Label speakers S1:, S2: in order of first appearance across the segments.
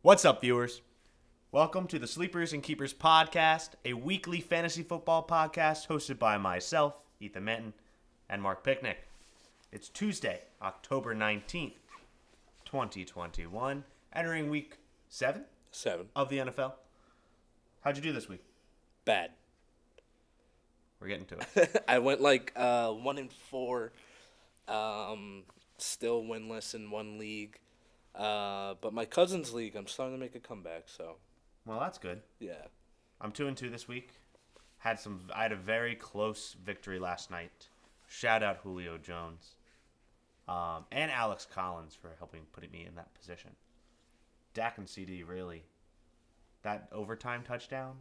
S1: What's up, viewers? Welcome to the Sleepers and Keepers podcast, a weekly fantasy football podcast hosted by myself, Ethan Menton, and Mark Picnic. It's Tuesday, October 19th, 2021, entering week 7 of the NFL. How'd you do this week?
S2: Bad.
S1: We're getting to it.
S2: I went 1-4, still winless in one league. But my cousin's league, I'm starting to make a comeback. So,
S1: Well, that's good.
S2: yeah.
S1: I'm 2-2 this week. I had a very close victory last night. Shout out Julio Jones, and Alex Collins for helping put me in that position. Dak and CD really. That overtime touchdown.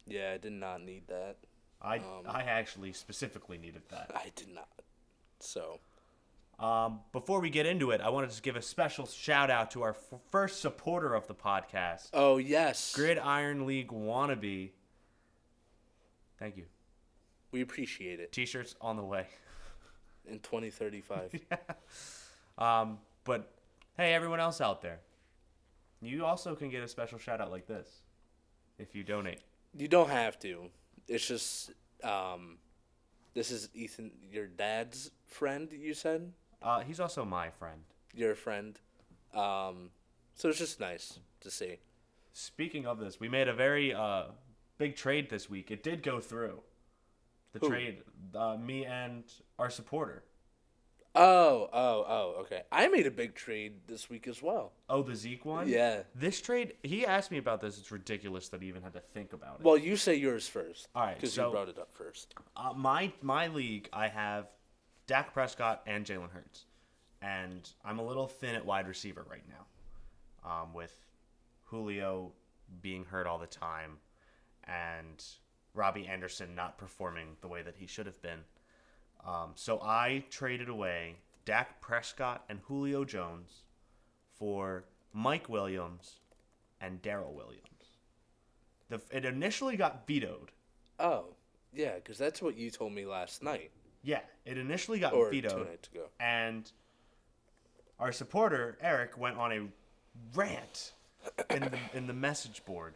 S2: Yeah, I did not need that.
S1: I actually specifically needed that.
S2: I did not. So,
S1: Before we get into it, I wanted to give a special shout out to our first supporter of the podcast,
S2: oh, yes.
S1: Gridiron League wannabe. Thank you.
S2: We appreciate it.
S1: T-shirts on the way.
S2: In 2035.
S1: But hey, everyone else out there, you also can get a special shout out like this if you donate.
S2: You don't have to. It's just, this is Ethan, your dad's friend, you said?
S1: He's also my friend.
S2: Your friend. So it's just nice to see.
S1: Speaking of this, we made a very big trade this week. It did go through. The
S2: Who?
S1: trade, me and our supporter.
S2: Oh, okay. I made a big trade this week as well.
S1: Oh, the Zeke one?
S2: Yeah.
S1: This trade, he asked me about this. It's ridiculous that he even had to think about it.
S2: Well, you say yours first.
S1: All right,
S2: Because
S1: so-
S2: you brought it up first.
S1: My league, I have Dak Prescott and Jalen Hurts. And I'm a little thin at wide receiver right now, with Julio being hurt all the time and Robbie Anderson not performing the way that he should have been. So I traded away Dak Prescott and Julio Jones for Mike Williams and Darrell Williams. It initially got vetoed.
S2: Oh, yeah, because that's what you told me last night.
S1: Yeah, it initially got
S2: Or
S1: vetoed.
S2: 2 nights ago.
S1: And our supporter, Eric, went on a rant in the message board,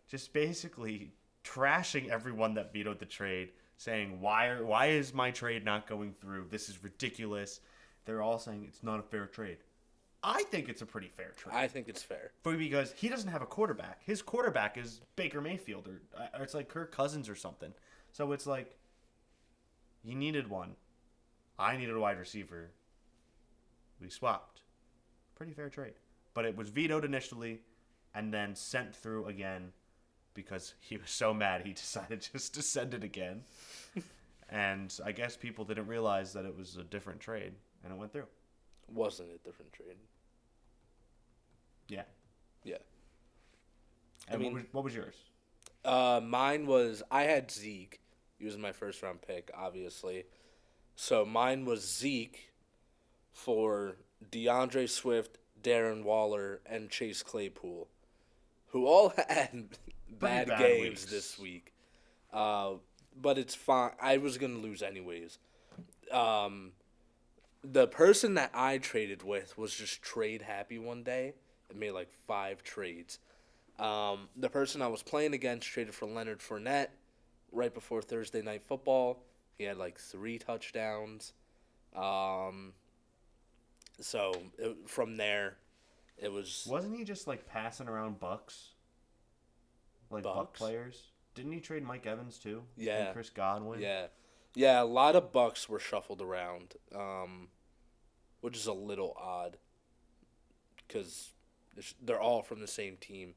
S1: just basically trashing everyone that vetoed the trade, saying, why is my trade not going through? This is ridiculous. They're all saying it's not a fair trade. I think it's a pretty fair trade.
S2: I think it's fair.
S1: Because he doesn't have a quarterback. His quarterback is Baker Mayfield, or it's like Kirk Cousins or something. So it's like, he needed one. I needed a wide receiver. We swapped. Pretty fair trade. But it was vetoed initially and then sent through again because he was so mad he decided just to send it again. And I guess people didn't realize that it was a different trade and it went through.
S2: Wasn't a different trade.
S1: Yeah.
S2: Yeah.
S1: And what was yours?
S2: Mine was, I had Zeke. He was my first round pick, obviously. So mine was Zeke for DeAndre Swift, Darren Waller, and Chase Claypool, who all had bad games
S1: weeks
S2: this week. But it's fine. I was going to lose anyways. The person that I traded with was just trade happy one day and made like 5 trades. The person I was playing against traded for Leonard Fournette right before Thursday Night Football. He had like 3 touchdowns. From there, it was...
S1: Wasn't he just like passing around Bucks? Like Buck players? Didn't he trade Mike Evans too?
S2: Yeah.
S1: And Chris Godwin?
S2: Yeah, a lot of Bucks were shuffled around, which is a little odd because they're all from the same team.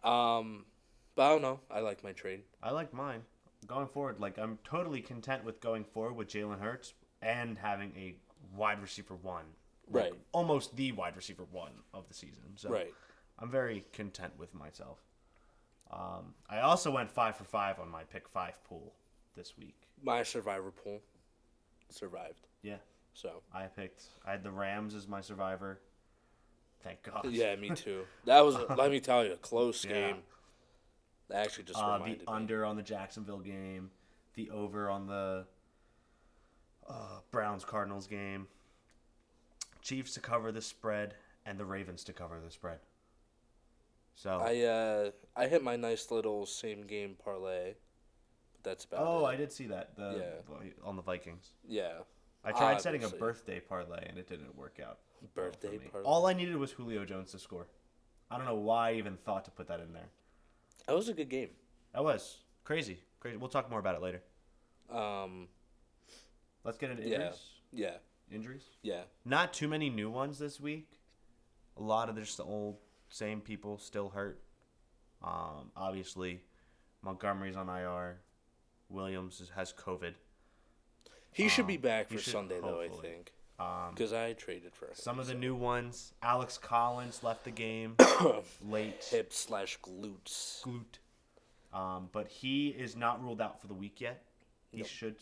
S2: But I don't know. I like my trade.
S1: I like mine. Going forward, I'm totally content with going forward with Jalen Hurts and having a wide receiver 1.
S2: Right.
S1: Almost the wide receiver 1 of the season. So
S2: right.
S1: I'm very content with myself. I also went 5 for 5 on my pick 5 pool this week.
S2: My survivor pool survived.
S1: Yeah.
S2: So
S1: I had the Rams as my survivor. Thank God.
S2: Yeah, me too. That was, let me tell you, a close game. That actually just reminded
S1: the under on the Jacksonville game, the over on the Browns-Cardinals game, Chiefs to cover the spread, and the Ravens to cover the spread. So
S2: I hit my nice little same game parlay. But that's about it.
S1: I did see that on the Vikings.
S2: Yeah.
S1: I tried setting a
S2: Obviously.
S1: birthday parlay and it didn't work out.
S2: Birthday
S1: well for me.
S2: parlay.
S1: All I needed was Julio Jones to score. I don't know why I even thought to put that in there.
S2: That was a good game.
S1: That was crazy. We'll talk more about it later.
S2: Um,
S1: Let's get into
S2: yeah.
S1: injuries.
S2: Yeah.
S1: Injuries?
S2: Yeah.
S1: Not too many new ones this week. A lot of just the old, same people still hurt. Obviously, Montgomery's on IR. Williams has COVID.
S2: He should be back
S1: he
S2: for
S1: should,
S2: Sunday, though, I
S1: hopefully.
S2: think. Because I traded for him.
S1: Some of the new ones. Alex Collins left the game late.
S2: Hip/glutes.
S1: Glute. But he is not ruled out for the week yet. He should.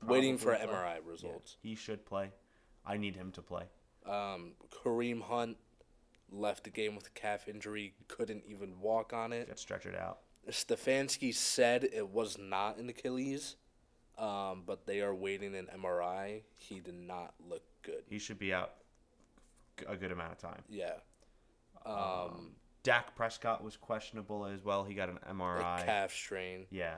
S2: Waiting for
S1: probably play.
S2: MRI results.
S1: Yeah, he should play. I need him to play.
S2: Kareem Hunt left the game with a calf injury. Couldn't even walk on it.
S1: Got stretchered out.
S2: Stefanski said it was not an Achilles, but they are waiting an MRI. He did not look good.
S1: He should be out a good amount of time.
S2: Yeah.
S1: Dak Prescott was questionable as well. He got an MRI.
S2: A calf strain.
S1: Yeah,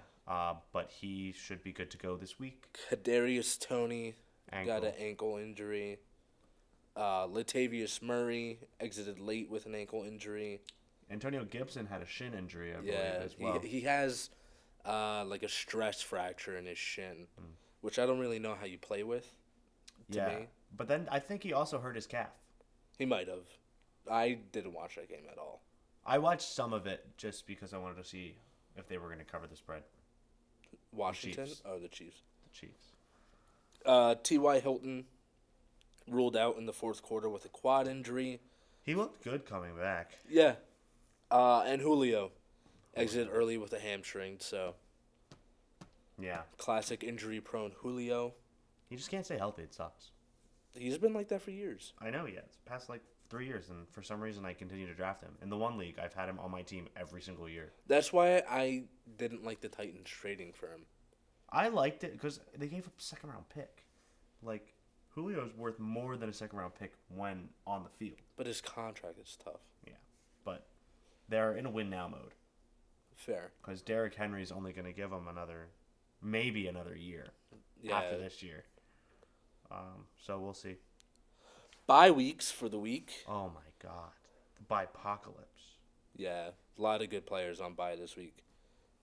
S1: but he should be good to go this week.
S2: Kadarius Toney
S1: Ankle.
S2: got an ankle injury. Latavius Murray exited late with an ankle injury.
S1: Antonio Gibson had a shin injury, I believe,
S2: Yeah,
S1: as well.
S2: he has like a stress fracture in his shin, which I don't really know how you play with. To me.
S1: But then I think he also hurt his calf.
S2: He might have. I didn't watch that game at all.
S1: I watched some of it just because I wanted to see if they were going to cover the spread.
S2: Washington?
S1: Chiefs.
S2: Oh, the Chiefs.
S1: The Chiefs.
S2: T.Y. Hilton ruled out in the fourth quarter with a quad injury.
S1: He looked good coming back.
S2: Yeah. And Julio exited early with a hamstring, so
S1: Yeah.
S2: classic injury-prone Julio.
S1: He just can't stay healthy. It sucks.
S2: He's been like that for years.
S1: I know he has. Past like 3 years, and for some reason I continue to draft him. In the one league, I've had him on my team every single year.
S2: That's why I didn't like the Titans trading for him.
S1: I liked it because they gave up a second-round pick. Like, Julio's worth more than a second-round pick when on the field.
S2: But his contract is tough.
S1: Yeah. But they're in a win-now mode.
S2: Fair.
S1: Because Derrick Henry's only going to give them maybe another year after this year. So we'll see.
S2: Bye weeks for the week.
S1: Oh, my God. The Bipocalypse.
S2: Yeah, a lot of good players on bye this week.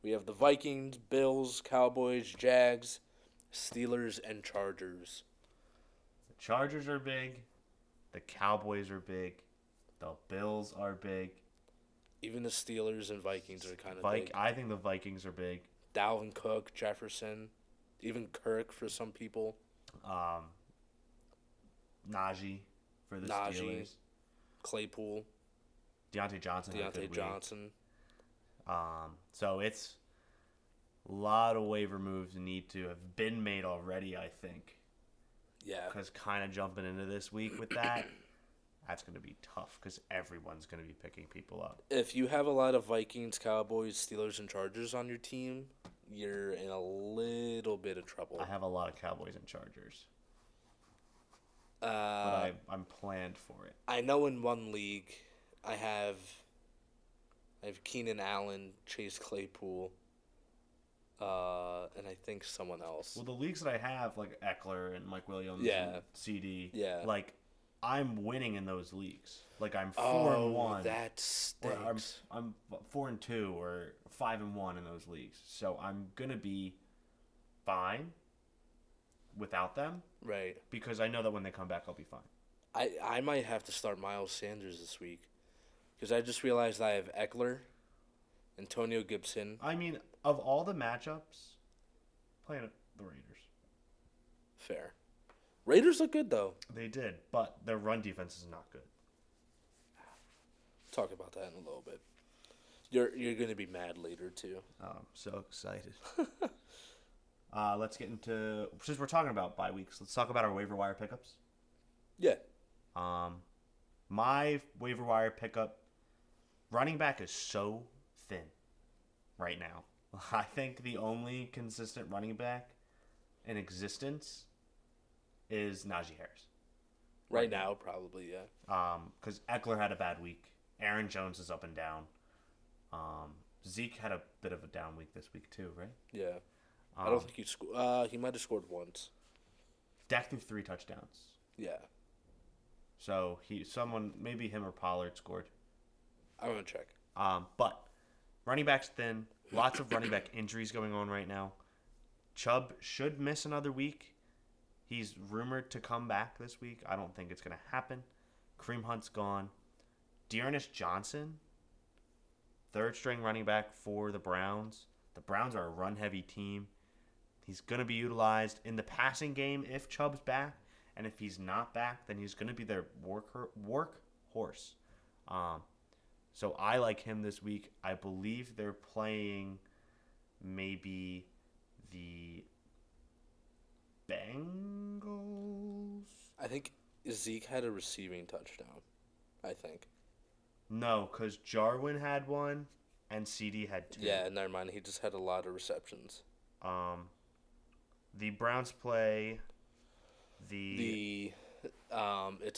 S2: We have the Vikings, Bills, Cowboys, Jags, Steelers, and Chargers.
S1: The Chargers are big. The Cowboys are big. The Bills are big.
S2: Even the Steelers and Vikings are kind of big.
S1: I think the Vikings are big.
S2: Dalvin Cook, Jefferson, even Kirk for some people.
S1: Najee for the Steelers.
S2: Claypool.
S1: Deontay Johnson.
S2: Deontay Johnson.
S1: So it's a lot of waiver moves need to have been made already, I think.
S2: Yeah.
S1: Because kind of jumping into this week with that, that's going to be tough because everyone's going to be picking people up.
S2: If you have a lot of Vikings, Cowboys, Steelers, and Chargers on your team, you're in a little bit of trouble.
S1: I have a lot of Cowboys and Chargers. But I'm planned for it.
S2: I know in one league I have Keenan Allen, Chase Claypool, and I think someone else.
S1: Well, the leagues that I have, like Eckler and Mike Williams and CD, like, I'm winning in those leagues. Like, I'm 4-1.
S2: That stinks.
S1: I'm 4-2 or 5-1 in those leagues. So I'm gonna be fine without them.
S2: Right.
S1: Because I know that when they come back, I'll be fine.
S2: I might have to start Miles Sanders this week. Because I just realized I have Eckler, Antonio Gibson.
S1: I mean, of all the matchups, playing the Raiders.
S2: Fair. Raiders look good, though.
S1: They did, but their run defense is not good.
S2: Talk about that in a little bit. You're going to be mad later, too.
S1: Oh, I'm so excited. Let's get into, since we're talking about bye weeks, let's talk about our waiver wire pickups.
S2: Yeah.
S1: My waiver wire pickup, running back is so thin right now. I think the only consistent running back in existence is Najee Harris.
S2: Right now, probably, yeah.
S1: Because Eckler had a bad week. Aaron Jones is up and down. Zeke had a bit of a down week this week too, right?
S2: Yeah. I don't think he scored. He might have scored once.
S1: Dak threw 3 touchdowns.
S2: Yeah.
S1: So maybe him or Pollard scored.
S2: I'm going to check.
S1: But running back's thin. Lots of running back injuries going on right now. Chubb should miss another week. He's rumored to come back this week. I don't think it's going to happen. Kareem Hunt's gone. Dearness Johnson, third-string running back for the Browns. The Browns are a run-heavy team. He's going to be utilized in the passing game if Chubb's back. And if he's not back, then he's going to be their workhorse. So I like him this week. I believe they're playing maybe the Bengals.
S2: I think Zeke had a receiving touchdown. I think.
S1: No, because Jarwin had one and CD had 2.
S2: Yeah, never mind. He just had a lot of receptions.
S1: The Browns play
S2: it's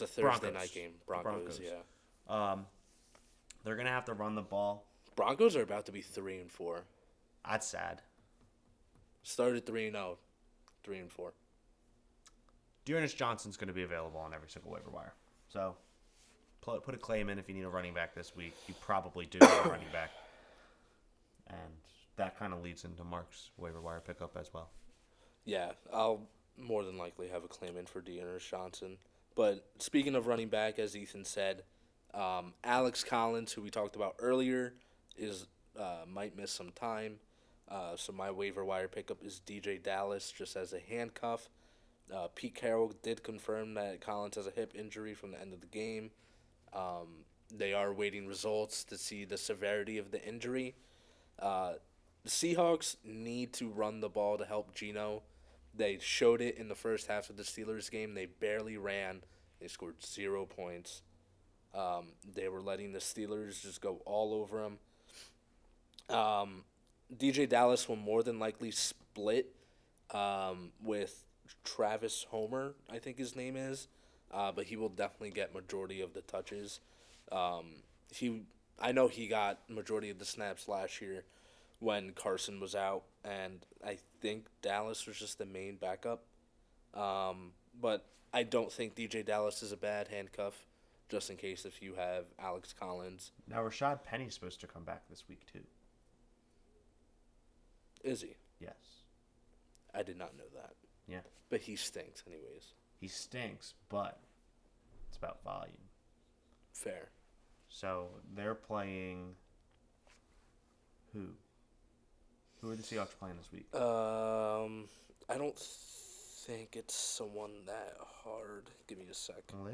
S2: a Thursday
S1: Broncos.
S2: night game. Broncos, yeah.
S1: They're gonna have to run the ball.
S2: Broncos are about to be 3-4.
S1: That's sad.
S2: Started 3-0, 3-4.
S1: Dearness Johnson's gonna be available on every single waiver wire. So put a claim in if you need a running back this week. You probably do need a running back, and that kind of leads into Mark's waiver wire pickup as well.
S2: Yeah, I'll more than likely have a claim in for Dearness Johnson. But speaking of running back, as Ethan said, Alex Collins, who we talked about earlier, might miss some time. So my waiver wire pickup is DJ Dallas just as a handcuff. Pete Carroll did confirm that Collins has a hip injury from the end of the game. They are waiting results to see the severity of the injury. The Seahawks need to run the ball to help Geno. They showed it in the first half of the Steelers game. They barely ran. They scored 0 points. They were letting the Steelers just go all over them. DJ Dallas will more than likely split with Travis Homer, I think his name is. But he will definitely get majority of the touches. I know he got majority of the snaps last year when Carson was out, and I think Dallas was just the main backup. But I don't think DJ Dallas is a bad handcuff, just in case if you have Alex Collins.
S1: Now Rashad Penny's supposed to come back this week too.
S2: Is he?
S1: Yes.
S2: I did not know that.
S1: Yeah.
S2: But he stinks anyways.
S1: He stinks, but it's about volume.
S2: Fair.
S1: So they're playing who? Who are the Seahawks playing this week?
S2: I don't think it's someone that hard. Give me a sec.
S1: Well,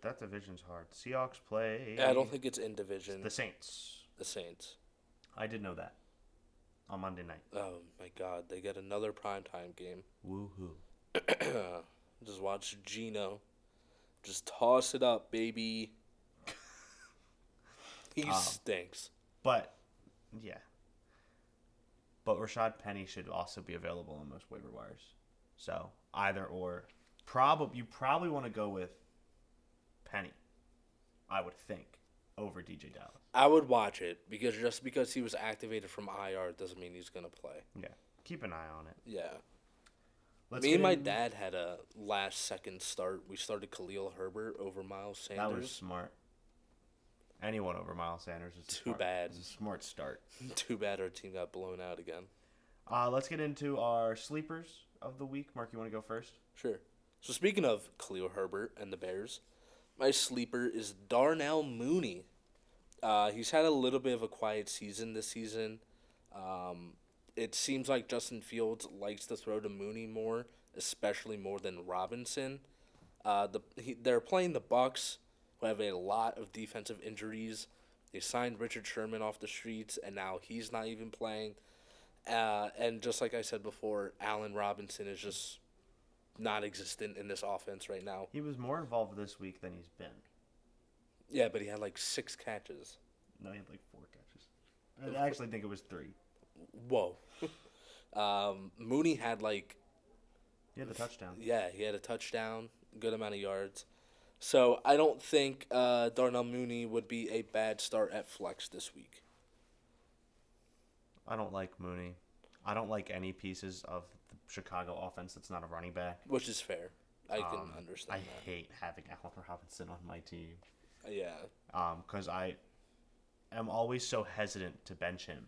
S1: that division's hard. Seahawks play.
S2: I don't think it's in division.
S1: The Saints.
S2: The Saints.
S1: I did know that. On Monday night.
S2: Oh my God, they get another primetime game.
S1: Woohoo.
S2: Just watch Geno. Just toss it up, baby. He stinks.
S1: But, yeah. But Rashad Penny should also be available on most waiver wires. So, either or. You probably want to go with Penny, I would think, over DJ Dallas.
S2: I would watch it because he was activated from IR doesn't mean he's going to play.
S1: Yeah. Keep an eye on it.
S2: Yeah. Me and my dad had a last-second start. We started Khalil Herbert over Miles Sanders.
S1: That was smart. Anyone over Miles Sanders is
S2: Too bad.
S1: It's a smart start.
S2: Too bad our team got blown out again.
S1: Let's get into our sleepers of the week. Mark, you want to go first?
S2: Sure. So speaking of Khalil Herbert and the Bears, my sleeper is Darnell Mooney. He's had a little bit of a quiet season this season. It seems like Justin Fields likes to throw to Mooney more, especially more than Robinson. They're playing the Bucs, who have a lot of defensive injuries. They signed Richard Sherman off the streets, and now he's not even playing. And just like I said before, Allen Robinson is just non-existent in this offense right now.
S1: He was more involved this week than he's been.
S2: Yeah, but he had like 6 catches.
S1: No, he had like 4 catches. I actually think it was 3.
S2: Whoa. Mooney had like...
S1: He had a touchdown.
S2: Yeah, he had a touchdown, good amount of yards. So I don't think Darnell Mooney would be a bad start at flex this week.
S1: I don't like Mooney. I don't like any pieces of the Chicago offense that's not a running back.
S2: Which is fair. I can understand
S1: I
S2: that.
S1: hate having Allen Robinson on my team.
S2: Yeah.
S1: Because I am always so hesitant to bench him,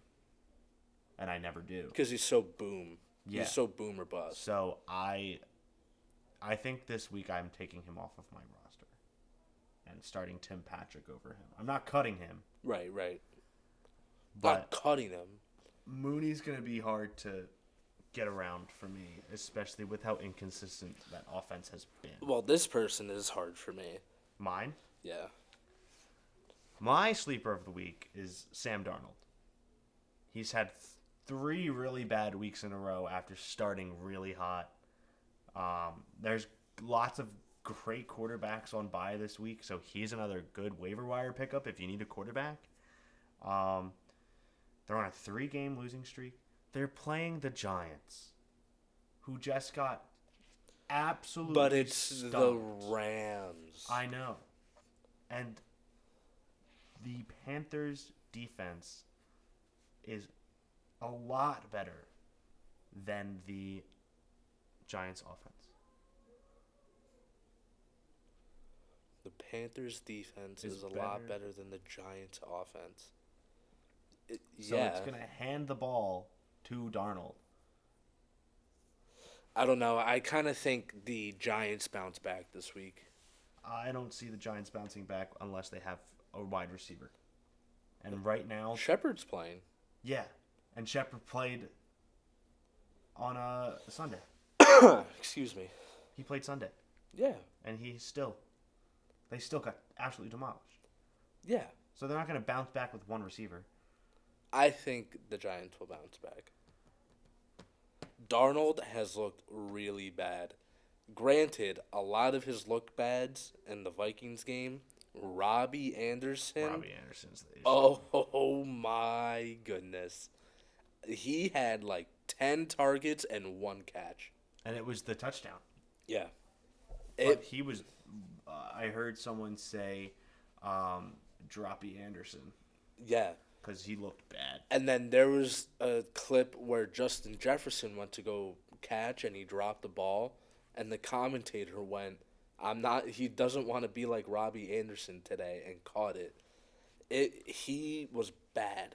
S1: and I never do.
S2: Because he's so boom.
S1: Yeah.
S2: He's so boom or bust.
S1: So I think this week I'm taking him off of my roster and starting Tim Patrick over him. I'm not cutting him.
S2: Right.
S1: But
S2: Not cutting him.
S1: Mooney's going to be hard to get around for me, especially with how inconsistent that offense has been.
S2: Well, this person is hard for me.
S1: Mine?
S2: Yeah.
S1: My sleeper of the week is Sam Darnold. He's had 3 really bad weeks in a row after starting really hot. There's lots of great quarterbacks on bye this week, so he's another good waiver wire pickup if you need a quarterback. They're on a 3-game losing streak. They're playing the Giants, who just got absolutely
S2: But it's
S1: stumped.
S2: the Rams.
S1: I know. And the Panthers' defense is a lot better than the Giants' offense.
S2: The Panthers' defense
S1: Is
S2: is a
S1: better.
S2: lot better than the Giants' offense.
S1: So
S2: Yeah.
S1: it's going to hand the ball to Darnold.
S2: I don't know. I kind of think the Giants bounce back this week.
S1: I don't see the Giants bouncing back unless they have a wide receiver. And right now,
S2: Shepard's playing.
S1: yeah. And Shepard played on a Sunday.
S2: Excuse me.
S1: He played Sunday.
S2: Yeah.
S1: And they still got absolutely demolished.
S2: Yeah.
S1: So they're not going to bounce back with one receiver.
S2: I think the Giants will bounce back. Darnold has looked really bad. Granted, a lot of his look bads in the Vikings game, Robbie Anderson.
S1: Robbie Anderson's the issue.
S2: Oh my goodness. He had like 10 targets and 1 catch.
S1: And it was the touchdown.
S2: Yeah.
S1: But he was, I heard someone say, Droppy Anderson.
S2: Yeah.
S1: Because he looked bad.
S2: And then there was a clip where Justin Jefferson went to go catch and he dropped the ball. And the commentator went, he doesn't want to be like Robbie Anderson today, and caught it. He was bad.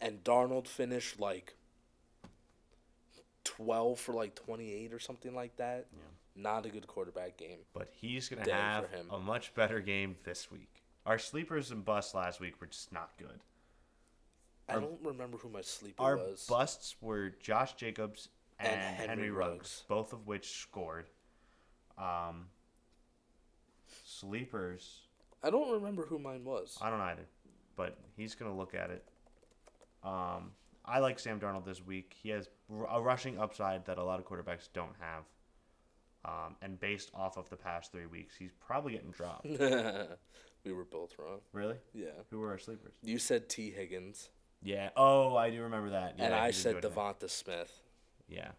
S2: And Darnold finished like 12 for like 28 or something like that.
S1: Yeah.
S2: Not a good quarterback game.
S1: But he's going
S2: Day
S1: to have
S2: for him.
S1: a much better game this week. Our sleepers and busts last week were just not good.
S2: I don't remember who my sleeper
S1: Our
S2: was.
S1: busts were Josh Jacobs and
S2: Henry
S1: Henry
S2: Ruggs.
S1: Ruggs, both of which scored. Sleepers,
S2: I don't remember who mine was.
S1: I don't either, but he's going to look at it. I like Sam Darnold this week. He has a rushing upside that a lot of quarterbacks don't have. And based off of the past 3 weeks, he's probably getting dropped.
S2: We were both wrong.
S1: Really?
S2: Yeah.
S1: Who were our sleepers?
S2: You said T. Higgins.
S1: Yeah. Oh, I do remember that. Yeah,
S2: And I
S1: he did
S2: said
S1: good there.
S2: Devonta Smith.
S1: Yeah.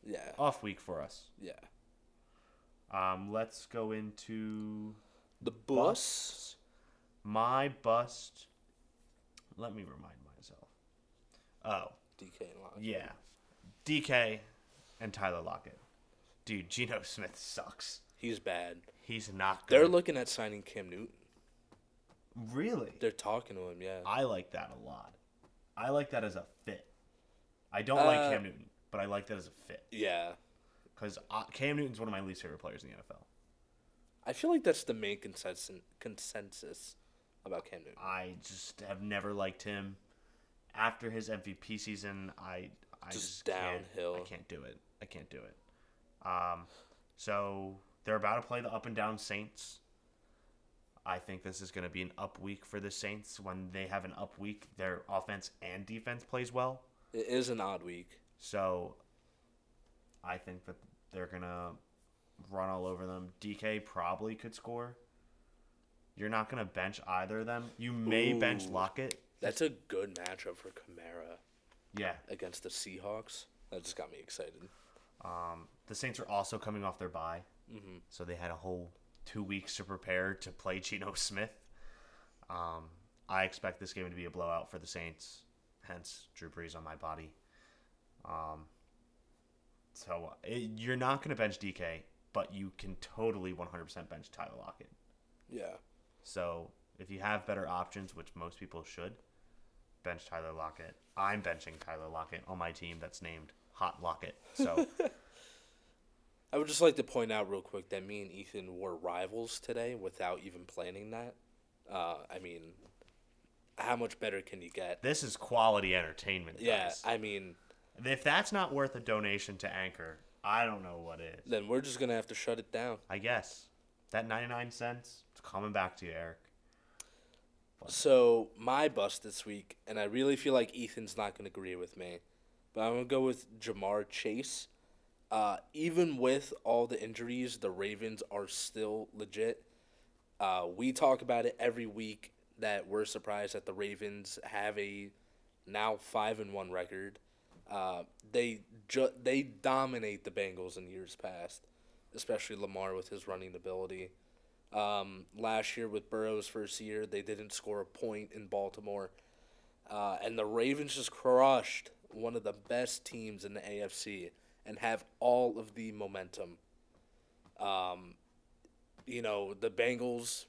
S2: Yeah.
S1: Off week for us.
S2: Yeah.
S1: Let's go into
S2: The bus.
S1: my bust. Let me remind myself. Oh,
S2: DK and Lockett.
S1: yeah. DK and Tyler Lockett. Dude, Geno Smith sucks.
S2: He's bad.
S1: He's not good.
S2: They're looking at signing Cam Newton.
S1: Really?
S2: They're talking to him, yeah.
S1: I like that a lot. I like that as a fit. I don't like Cam Newton, but I like that as a fit.
S2: Yeah.
S1: Because Cam Newton's one of my least favorite players in the NFL.
S2: I feel like that's the main consensus about Cam Newton.
S1: I just have never liked him. After his MVP season, I just
S2: downhill.
S1: I can't do it. I can't do it. So they're about to play the up and down Saints. I think this is going to be an up week for the Saints. When they have an up week, their offense and defense plays well.
S2: It is an odd week.
S1: So I think that they're going to run all over them. DK probably could score. You're not going to bench either of them. You may bench Lockett.
S2: That's a good matchup for Kamara
S1: Yeah.
S2: against the Seahawks. That just got me excited.
S1: The Saints are also coming off their bye.
S2: Mm-hmm.
S1: So they had a whole 2 weeks to prepare to play Geno Smith. I expect this game to be a blowout for the Saints. hence Drew Brees on my body. You're not going to bench DK, but you can totally 100% bench Tyler Lockett.
S2: Yeah.
S1: So if you have better options, which most people should, bench Tyler Lockett. I'm benching Tyler Lockett on my team that's named Hot Lockett. So
S2: I would just like to point out real quick that me and Ethan were rivals today without even planning that. I mean, how much better can you get?
S1: this is quality entertainment,
S2: Yeah,
S1: guys.
S2: I mean,
S1: If that's not worth a donation to Anchor, I don't know what is.
S2: then we're just going to have to shut it down.
S1: I guess. That 99 cents, it's coming back to you, Eric.
S2: So, my bust this week, and I really feel like Ethan's not going to agree with me, but I'm going to go with Jamar Chase. Even with all the injuries, the Ravens are still legit. We talk about it every week that we're surprised that the Ravens have a now 5-1 record. They dominate the Bengals in years past, especially Lamar with his running ability. Last year with Burrow's first year, they didn't score a point in Baltimore. And the Ravens just crushed one of the best teams in the AFC and have all of the momentum. The Bengals,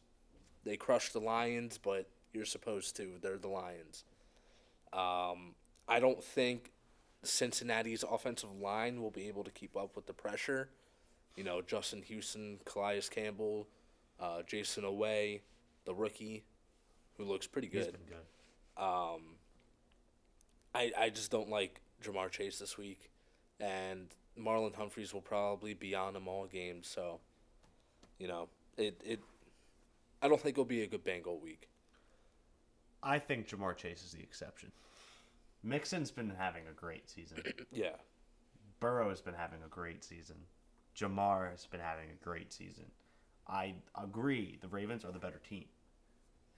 S2: they crushed the Lions, but you're supposed to. They're the Lions. I don't think Cincinnati's offensive line will be able to keep up with the pressure. Justin Houston, Calais Campbell, Jason Owe, the rookie, who looks pretty good.
S1: He's been good.
S2: I just don't like Jamar Chase this week, and Marlon Humphreys will probably be on him all game. So, I don't think it'll be a good Bengal week.
S1: I think Jamar Chase is the exception. Mixon's been having a great season.
S2: Yeah.
S1: Burrow has been having a great season. Jamar has been having a great season. I agree the Ravens are the better team.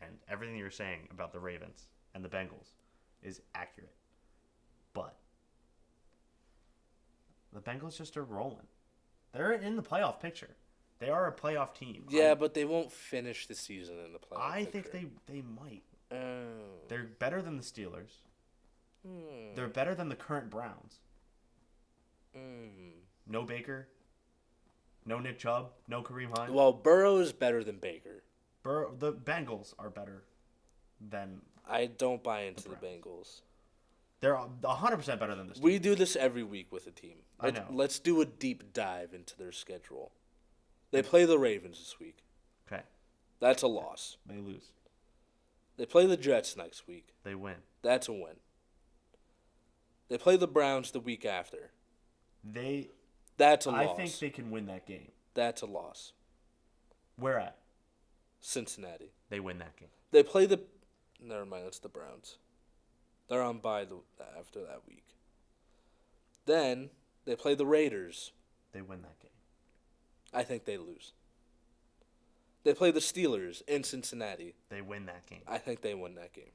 S1: And everything you're saying about the Ravens and the Bengals is accurate. But the Bengals just are rolling. They're in the playoff picture. They are a playoff team.
S2: Yeah, but they won't finish the season in the playoff
S1: I
S2: picture.
S1: think they might.
S2: Oh.
S1: They're better than the Steelers. They're better than the current Browns. No Baker. No Nick Chubb. No Kareem Hunt.
S2: Well, Burrow is better than Baker.
S1: The Bengals are better than...
S2: I don't buy into the Bengals.
S1: They're 100% better than the Steelers.
S2: We do this every week with a team.
S1: I know.
S2: Let's do a deep dive into their schedule. They play the Ravens this week.
S1: Okay.
S2: That's a loss.
S1: They lose.
S2: They play the Jets next week.
S1: They win.
S2: That's a win. They play the Browns the week after. That's a loss.
S1: I think they can win that game.
S2: That's a loss.
S1: Where at?
S2: Cincinnati.
S1: They win that game.
S2: They play the... Never mind, it's the Browns. They're on bye after that week. Then, they play the Raiders.
S1: They win that game.
S2: I think they lose. They play the Steelers in Cincinnati.
S1: They win that game.
S2: I think they win that game.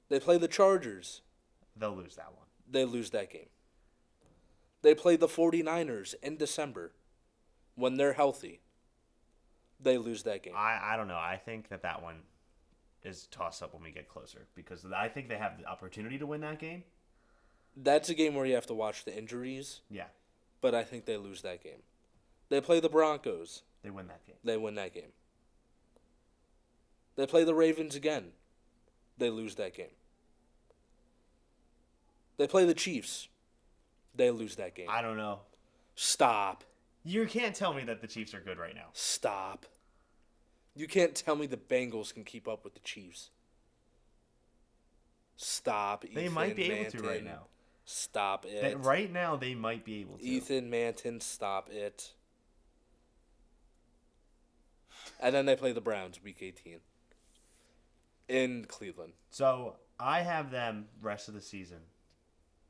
S2: They play the Chargers.
S1: They'll lose that one.
S2: They lose that game. They play the 49ers in December when they're healthy. They lose that game.
S1: I don't know. I think that one is toss up when we get closer because I think they have the opportunity to win that game.
S2: That's a game where you have to watch the injuries.
S1: Yeah.
S2: But I think they lose that game. They play the Broncos.
S1: They win that game.
S2: They win that game. They play the Ravens again. They lose that game. They play the Chiefs. They lose that game.
S1: I don't know.
S2: Stop.
S1: You can't tell me that the Chiefs are good right now.
S2: Stop. You can't tell me the Bengals can keep up with the Chiefs. Stop, Ethan
S1: They might be able to
S2: Manton.
S1: right now.
S2: Stop it.
S1: Right now, they might be able to.
S2: Ethan Manton, stop it. And then they play the Browns week 18 in Cleveland.
S1: So I have them rest of the season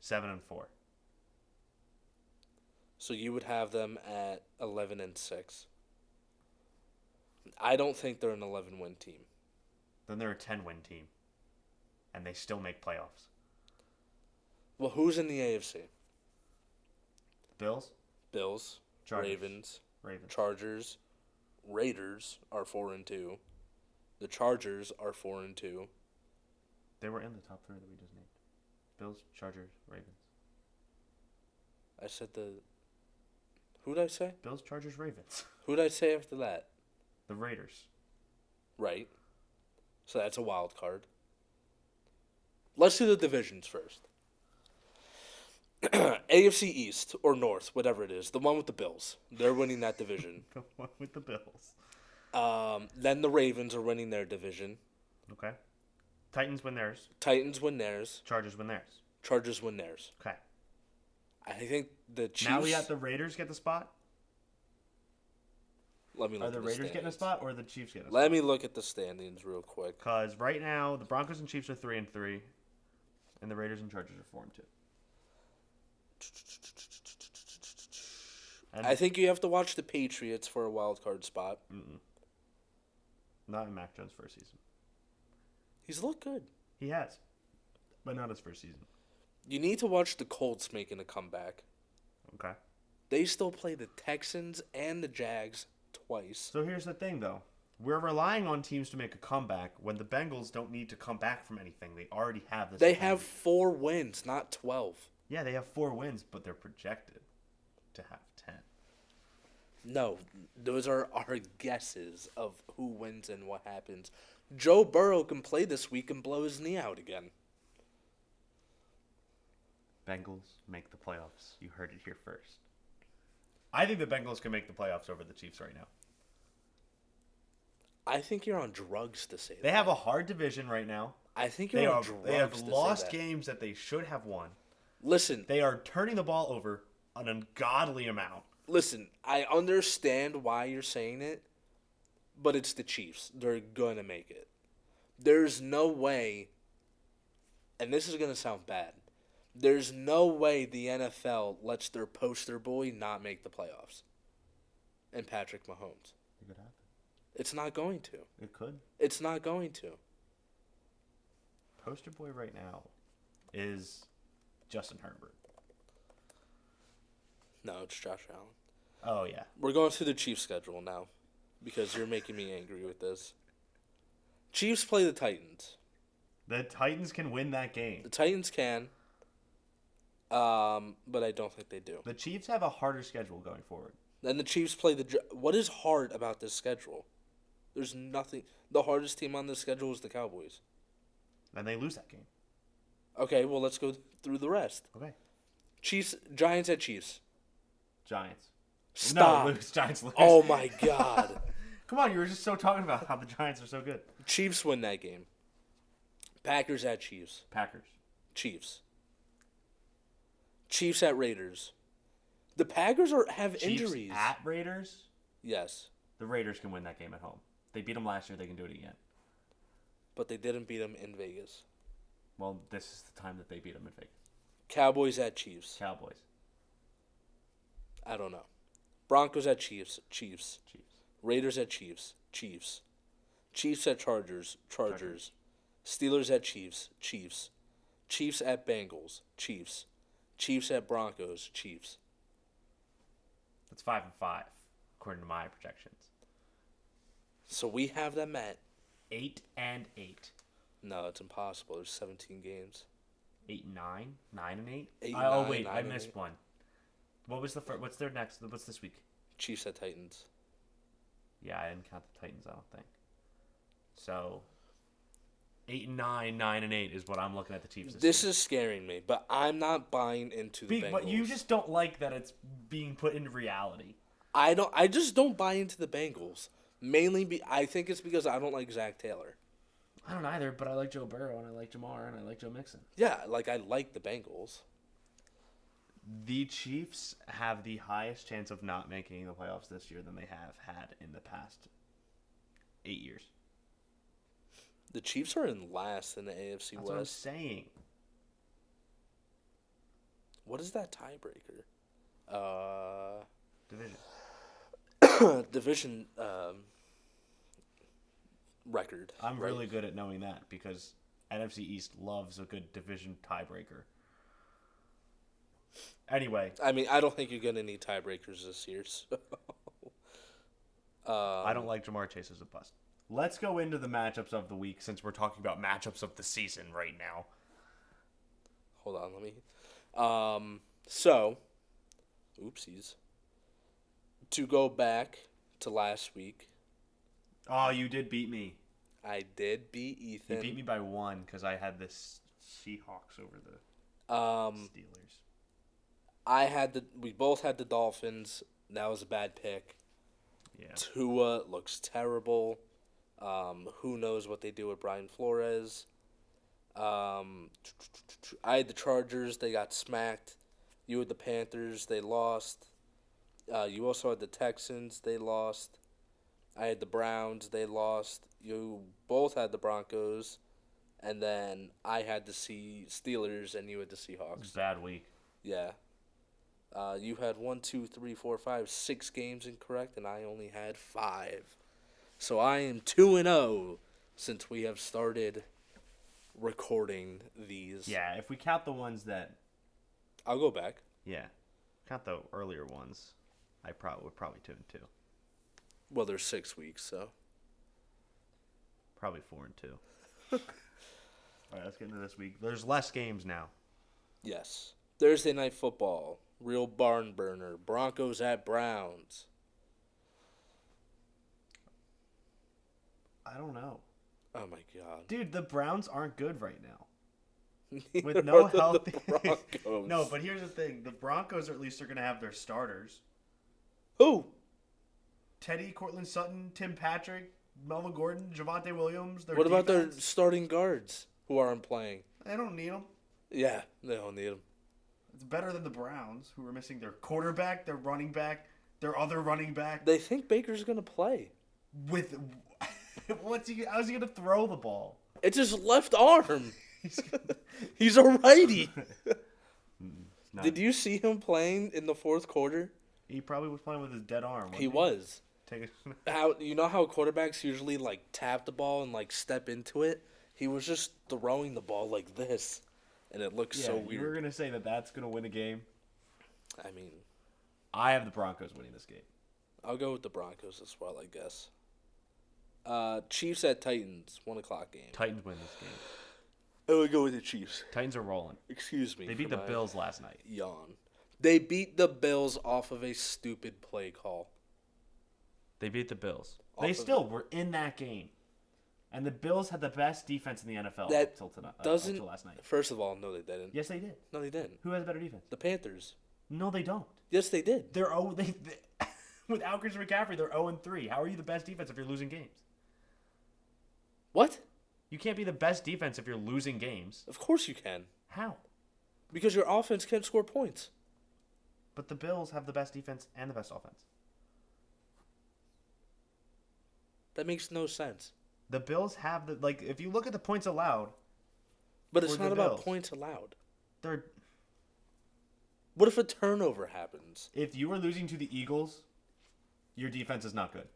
S1: 7-4.
S2: So you would have them at 11-6. I don't think they're an 11-win team.
S1: Then they're a 10-win team, and they still make playoffs.
S2: Well, who's in the AFC?
S1: Bills,
S2: Bills,
S1: Chargers.
S2: Ravens,
S1: Ravens.
S2: Chargers, Raiders are 4-2. The Chargers are 4-2.
S1: They were in the top three that we just named. Bills, Chargers, Ravens.
S2: I said the. Who'd I say?
S1: Bills, Chargers, Ravens.
S2: Who'd I say after that?
S1: The Raiders.
S2: Right. So that's a wild card. Let's do the divisions first. AFC East or North, whatever it is, the one with the Bills. They're winning that division.
S1: The one with the Bills.
S2: Then the Ravens are winning their division.
S1: Okay. Titans win theirs.
S2: Titans win theirs.
S1: Chargers win theirs.
S2: Chargers win theirs.
S1: Okay.
S2: I think the Chiefs.
S1: Now we got the Raiders get the spot.
S2: Let me look
S1: Are the
S2: at
S1: Raiders getting a spot or the Chiefs getting a spot?
S2: Let me look at the standings real quick.
S1: Because right now the Broncos and Chiefs are 3-3, and the Raiders and Chargers are 4-2. And
S2: I think you have to watch the Patriots for a wild card spot.
S1: not in Mac Jones' first season.
S2: He's looked good.
S1: He has, but not his first season.
S2: You need to watch the Colts making a comeback.
S1: Okay.
S2: They still play the Texans and the Jags twice.
S1: So here's the thing, though. We're relying on teams to make a comeback when the Bengals don't need to come back from anything. They already have this.
S2: They have 4 wins, not 12.
S1: Yeah, they have 4 wins, but they're projected to have 10.
S2: No, those are our guesses of who wins and what happens. Joe Burrow can play this week and blow his knee out again.
S1: Bengals make the playoffs. You heard it here first. I think the Bengals can make the playoffs over the Chiefs right now.
S2: I think you're on drugs to say that.
S1: They have a hard division right now.
S2: I think you're on drugs.
S1: They have
S2: to
S1: lost
S2: say that.
S1: games that they should have won.
S2: Listen,
S1: They are turning the ball over an ungodly amount.
S2: I understand why you're saying it, but it's the Chiefs. They're going to make it. There's no way, and this is going to sound bad, there's no way the NFL lets their poster boy not make the playoffs. And Patrick Mahomes.
S1: It could happen.
S2: It's not going to.
S1: It could.
S2: It's not going to.
S1: Poster boy right now is Justin Herbert.
S2: No, it's Josh Allen.
S1: Oh, yeah.
S2: We're going through the Chiefs schedule now because you're making me angry with this. Chiefs play the Titans.
S1: The Titans can win that game.
S2: The Titans can, but I don't think they do.
S1: The Chiefs have a harder schedule going forward.
S2: Then the Chiefs play the... What is hard about this schedule? There's nothing... The hardest team on this schedule is the Cowboys.
S1: And they lose that game.
S2: Okay, well, let's go through the rest.
S1: Okay.
S2: Giants at Chiefs.
S1: Giants.
S2: Stop.
S1: No, lose. Giants lose.
S2: Oh, my God.
S1: Come on, you were just so talking about how the Giants are so good.
S2: Chiefs win that game. Packers at Chiefs.
S1: Packers.
S2: Chiefs. Chiefs at Raiders. The Packers have
S1: Chiefs
S2: injuries.
S1: at Raiders?
S2: Yes,
S1: The Raiders can win that game at home. They beat them last year. They can do it again.
S2: but they didn't beat them in Vegas.
S1: Well, this is the time that they beat them in Vegas.
S2: Cowboys at Chiefs.
S1: Cowboys.
S2: I don't know. Broncos at Chiefs. Chiefs.
S1: Chiefs.
S2: Raiders at Chiefs. Chiefs. Chiefs at Chargers. Chargers. Steelers at Chiefs. Chiefs. Chiefs at Bengals. Chiefs. Chiefs at Broncos. Chiefs.
S1: That's 5-5, according to my projections.
S2: So we have them at...
S1: 8-8.
S2: No, it's impossible. There's 17 games.
S1: 8-9, 9-8.
S2: 8,
S1: Oh
S2: 9,
S1: wait,
S2: 9
S1: I
S2: and
S1: missed
S2: 8.
S1: one. What was the first? What's their next? What's this week?
S2: Chiefs at Titans.
S1: Yeah, I didn't count the Titans. I don't think. So 8-9, 9-8 is what I'm looking at the Chiefs.
S2: This is scaring me, but I'm not buying into the Bengals.
S1: But you just don't like that it's being put into reality.
S2: I just don't buy into the Bengals. Mainly, I think it's because I don't like Zach Taylor.
S1: I don't either, but I like Joe Burrow and I like Jamar and I like Joe Mixon.
S2: Yeah, like I like the Bengals.
S1: The Chiefs have the highest chance of not making the playoffs this year than they have had in the past 8 years.
S2: The Chiefs are in last in the AFC
S1: That's what I'm
S2: West.
S1: saying.
S2: What is that tiebreaker?
S1: Division.
S2: Division record.
S1: I'm
S2: right?
S1: really good at knowing that because NFC East loves a good division tiebreaker. Anyway.
S2: I mean, I don't think you're going to need tiebreakers this year. So.
S1: I don't like Jamar Chase as a bust. let's go into the matchups of the week since we're talking about matchups of the season right now.
S2: Hold on, let me. So, oopsies. To go back to last week,
S1: Oh, you did beat me.
S2: I did beat Ethan.
S1: You beat me by 1 because I had the Seahawks over the Steelers.
S2: We both had the Dolphins. That was a bad pick.
S1: Yeah.
S2: Tua looks terrible. Who knows what they do with Brian Flores? I had the Chargers. They got smacked. You had the Panthers. They lost. You also had the Texans. They lost. I had the Browns. They lost. You both had the Broncos. And then I had the Steelers, and you had the Seahawks.
S1: Bad week.
S2: Yeah. You had 6 games incorrect, and I only had 5. So I am 2-0 since we have started recording these.
S1: Yeah, if we count the ones that...
S2: I'll go back.
S1: Yeah. Count the earlier ones. We're probably 2-2.
S2: Well, there's 6 weeks, so.
S1: Probably 4-2. All right, let's get into this week. There's less games now.
S2: Yes. Thursday Night Football. Real barn burner. Broncos at Browns.
S1: I don't know.
S2: Oh, my God.
S1: Dude, the Browns aren't good right now.
S2: Neither
S1: With no
S2: are
S1: healthy...
S2: the Broncos.
S1: No, but here's the thing. The Broncos, at least, are going to have their starters.
S2: Who?
S1: Teddy, Cortland Sutton, Tim Patrick, Melvin Gordon, Javonte Williams.
S2: What about their starting guards who aren't playing?
S1: They don't need them.
S2: Yeah, they don't need them.
S1: It's better than the Browns, who are missing their quarterback, their running back, their other running back.
S2: They think Baker's going to play.
S1: With... How's he going to throw the ball?
S2: It's his left arm. He's a righty.
S1: No.
S2: Did you see him playing in the fourth quarter?
S1: He probably was playing with his dead arm.
S2: He was.
S1: Take
S2: How quarterbacks usually like tap the ball and like step into it? He was just throwing the ball like this, and it looks so weird.
S1: You were gonna say that that's gonna win a game.
S2: I mean,
S1: I have the Broncos winning this game.
S2: I'll go with the Broncos as well, I guess. Chiefs at Titans, 1:00 game.
S1: Titans win this game.
S2: I would go with the Chiefs.
S1: Titans are rolling.
S2: Excuse me.
S1: They beat the Bills last night.
S2: Yawn. They beat the Bills off of a stupid play call.
S1: They beat the Bills. They still were in that game. And the Bills had the best defense in the NFL until last night.
S2: First of all, no, they didn't.
S1: Yes, they did.
S2: No, they didn't.
S1: Who has a better defense?
S2: The Panthers.
S1: No, they don't.
S2: Yes, they did.
S1: Without Christian McCaffrey, they're 0-3. How are you the best defense if you're losing games?
S2: What?
S1: You can't be the best defense if you're losing games.
S2: Of course you can.
S1: How?
S2: Because your offense can't score points.
S1: But the Bills have the best defense and the best offense.
S2: That makes no sense.
S1: The Bills have if you look at the points allowed.
S2: But it's not about points allowed.
S1: They're...
S2: What if a turnover happens?
S1: If you are losing to the Eagles, your defense is not good.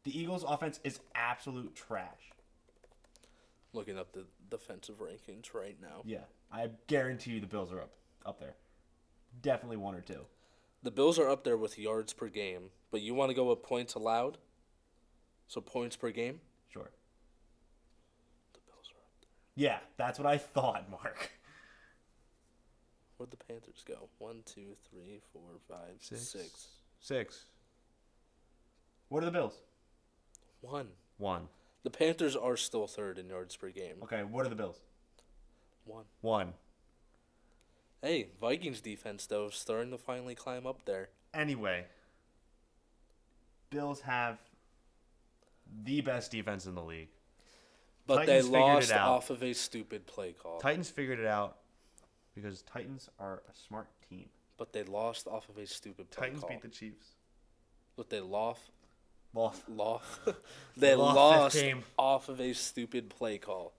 S1: The Eagles' offense is absolute trash.
S2: Looking up the defensive rankings right now.
S1: Yeah, I guarantee you the Bills are up there. Definitely 1 or 2.
S2: The Bills are up there with yards per game, but you want to go with points allowed? So points per game?
S1: Sure.
S2: The Bills are up there.
S1: Yeah, that's what I thought, Mark.
S2: Where'd the Panthers go? 1, 2, 3, 4, 5, 6.
S1: 6. What are the Bills?
S2: 1.
S1: 1.
S2: The Panthers are still third in yards per game.
S1: Okay, what are the Bills?
S2: 1.
S1: 1.
S2: Hey, Vikings defense, though, starting to finally climb up there.
S1: Anyway, Bills have the best defense in the league.
S2: But
S1: Titans
S2: they lost
S1: it out.
S2: off of a stupid play call.
S1: Titans figured it out because Titans are a smart team.
S2: But they lost off of a stupid play
S1: Titans
S2: call.
S1: beat the Chiefs.
S2: But they lost.
S1: Lost.
S2: They lost
S1: game.
S2: off of a stupid play call.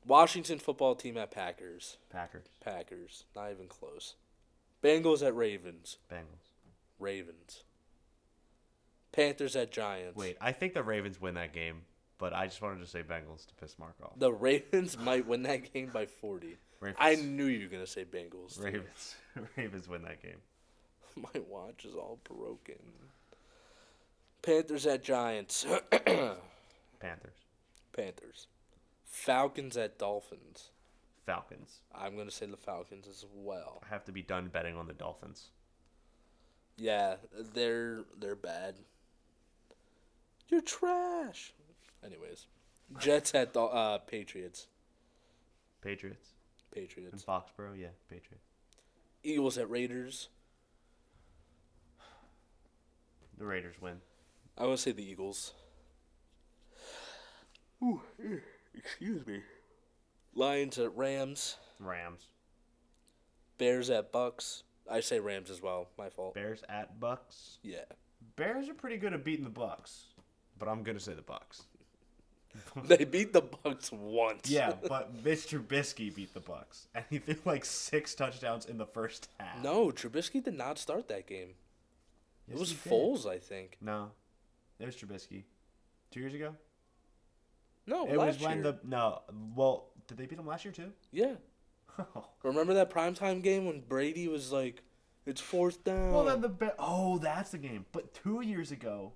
S2: Washington football team at Packers. Packers. Not even close. Bengals at Ravens. Ravens. Panthers at Giants.
S1: Wait, I think the Ravens win that game, but I just wanted to say Bengals to piss Mark off.
S2: The Ravens might win that game by 40.
S1: Ravens.
S2: I knew you were going to say Bengals.
S1: Ravens win that game.
S2: My watch is all broken. Panthers at Giants.
S1: Panthers.
S2: Panthers. Falcons at Dolphins.
S1: Falcons.
S2: I'm going to say the Falcons as well.
S1: I have to be done betting on the Dolphins.
S2: Yeah, they're bad. You're trash. Anyways, Jets at Patriots.
S1: Patriots. In
S2: Patriots.
S1: Foxborough, yeah, Patriots.
S2: Eagles at Raiders.
S1: The Raiders win.
S2: I want to say the Eagles. Ooh, excuse me. Lions at Rams.
S1: Rams.
S2: Bears at Bucks. I say Rams as well. My fault.
S1: Bears at Bucks.
S2: Yeah.
S1: Bears are pretty good at beating the Bucks, but I'm gonna say the Bucks.
S2: They beat the Bucks once.
S1: Yeah, but Mitch Trubisky beat the Bucks, and he threw like 6 touchdowns in the first half.
S2: No, Trubisky did not start that game.
S1: Yes,
S2: It was
S1: he did.
S2: Foles, I think.
S1: No, it was Trubisky. 2 years ago.
S2: No,
S1: It
S2: last
S1: was when
S2: year.
S1: Well, did they beat him last year too?
S2: Yeah. Remember that primetime game when Brady was like, it's 4th down?
S1: Well, then that's the game. But 2 years ago,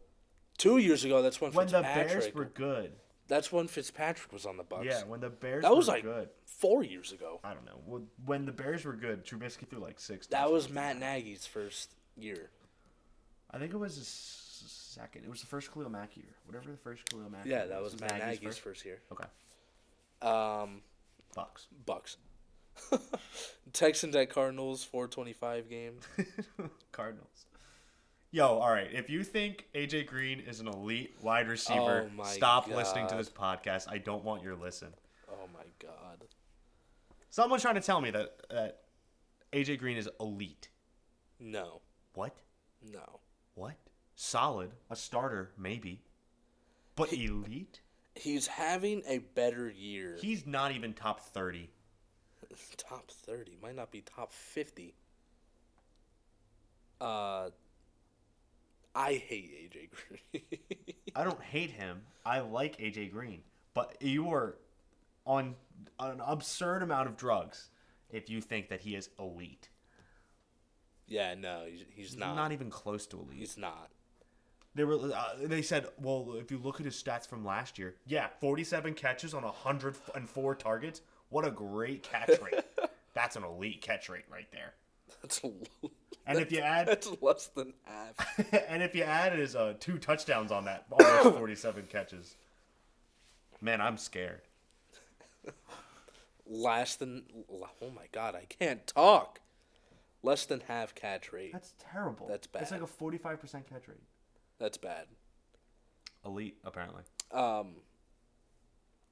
S2: 2 years ago, that's when
S1: when the
S2: Fitzpatrick.
S1: Bears were good.
S2: That's when Fitzpatrick was on the Bucks.
S1: Yeah, when the Bears
S2: That was
S1: were
S2: like
S1: good.
S2: 4 years ago.
S1: I don't know. When the Bears were good, Trubisky threw like 6.
S2: That was
S1: touchdowns.
S2: Matt Nagy's first year.
S1: I think it was his second. It was the first Khalil Mack year. Whatever the first Khalil Mack
S2: Yeah,
S1: year
S2: that was Matt Nagy's first year.
S1: Okay. Bucks.
S2: Bucks. Texans at Cardinals, 4:25 game.
S1: Cardinals. Yo, all right. If you think AJ Green is an elite wide receiver,
S2: Oh my
S1: stop listening to
S2: God.
S1: this podcast. I don't want your listen.
S2: Oh my God.
S1: Someone's trying to tell me that AJ Green is elite.
S2: No.
S1: What?
S2: No.
S1: What? Solid. A starter, maybe. But elite?
S2: He's having a better year.
S1: He's not even top 30.
S2: Top 30. Might not be top 50. I hate AJ Green.
S1: I don't hate him. I like AJ Green. But you are on an absurd amount of drugs if you think that he is elite.
S2: Yeah, no, he's not.
S1: Not even close to elite.
S2: He's not.
S1: They said, well, if you look at his stats from last year, yeah, 47 catches on 104 targets. What a great catch rate. That's an elite catch rate right there.
S2: That's
S1: And if you add
S2: that's less than half.
S1: and if you add his 2 touchdowns on those 47 catches, man, I'm scared.
S2: Less than. Oh my God, I can't talk. Less than half catch rate.
S1: That's terrible.
S2: That's bad.
S1: It's like a 45% catch rate.
S2: That's bad.
S1: Elite, apparently.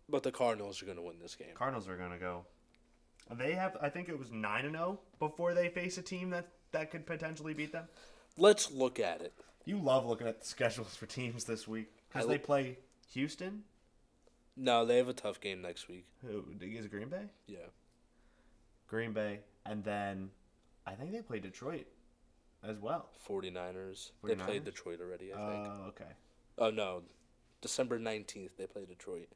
S2: But the Cardinals are going to win this game.
S1: Cardinals are going to go. They have, I think it was 9-0 before they face a team that could potentially beat them.
S2: Let's look at it.
S1: You love looking at the schedules for teams this week because they play Houston.
S2: No, they have a tough game next week.
S1: Who is it? Green Bay?
S2: Yeah.
S1: Green Bay, and then I think they play Detroit as well.
S2: 49ers. They played Detroit already, I think.
S1: Oh, okay.
S2: Oh, no. December 19th, they play Detroit.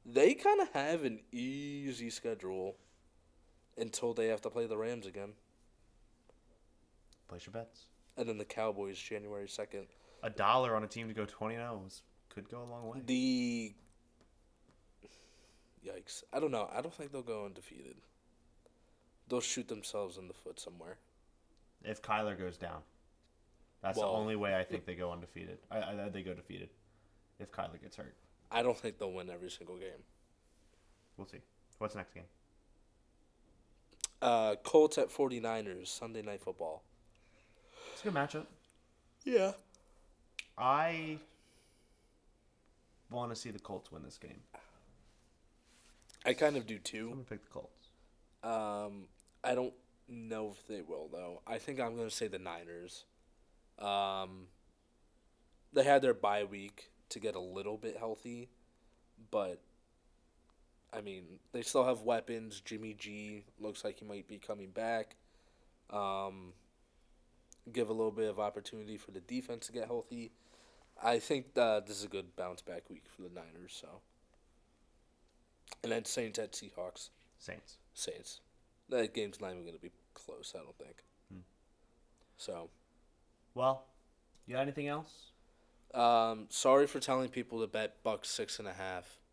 S2: They kind of have an easy schedule until they have to play the Rams again.
S1: Place your bets.
S2: And then the Cowboys, January 2nd.
S1: $1 on a team to go 20-0 could go a long way.
S2: Yikes. I don't know. I don't think they'll go undefeated. They'll shoot themselves in the foot somewhere.
S1: If Kyler goes down. That's the only way I think they go undefeated. They go defeated if Kyler gets hurt.
S2: I don't think they'll win every single game.
S1: We'll see. What's the next game?
S2: Colts at 49ers, Sunday Night Football.
S1: It's a good matchup.
S2: Yeah.
S1: I want to see the Colts win this game.
S2: I kind of do
S1: I'm
S2: too.
S1: going to pick the Colts.
S2: I don't know if they will, though. I think I'm going to say the Niners. They had their bye week to get a little bit healthy, but, I mean, they still have weapons. Jimmy G looks like he might be coming back. Give a little bit of opportunity for the defense to get healthy. I think this is a good bounce-back week for the Niners, so. And then Saints at Seahawks. Saints. That game's not even going to be close, I don't think. So.
S1: Well, you got anything else?
S2: Sorry for telling people to bet Bucks 6.5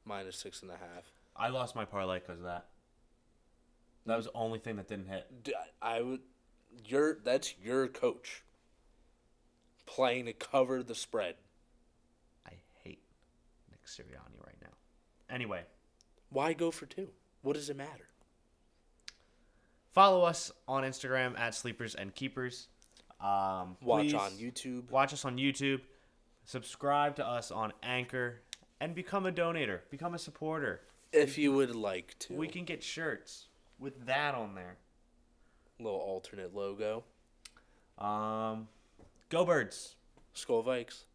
S2: minus 6.5.
S1: I lost my parlay because of that. That was the only thing that didn't hit.
S2: I would. That's your coach playing to cover the spread.
S1: I hate Nick Sirianni right now. Anyway,
S2: Why go for 2? What does it matter?
S1: follow us on Instagram at Sleepers and Keepers.
S2: Watch
S1: Please
S2: on YouTube.
S1: Watch us on YouTube. Subscribe to us on Anchor and become a donator. Become a supporter.
S2: If you would like to.
S1: We can get shirts with that on there.
S2: Little alternate logo.
S1: Go Birds.
S2: Skull Vikes.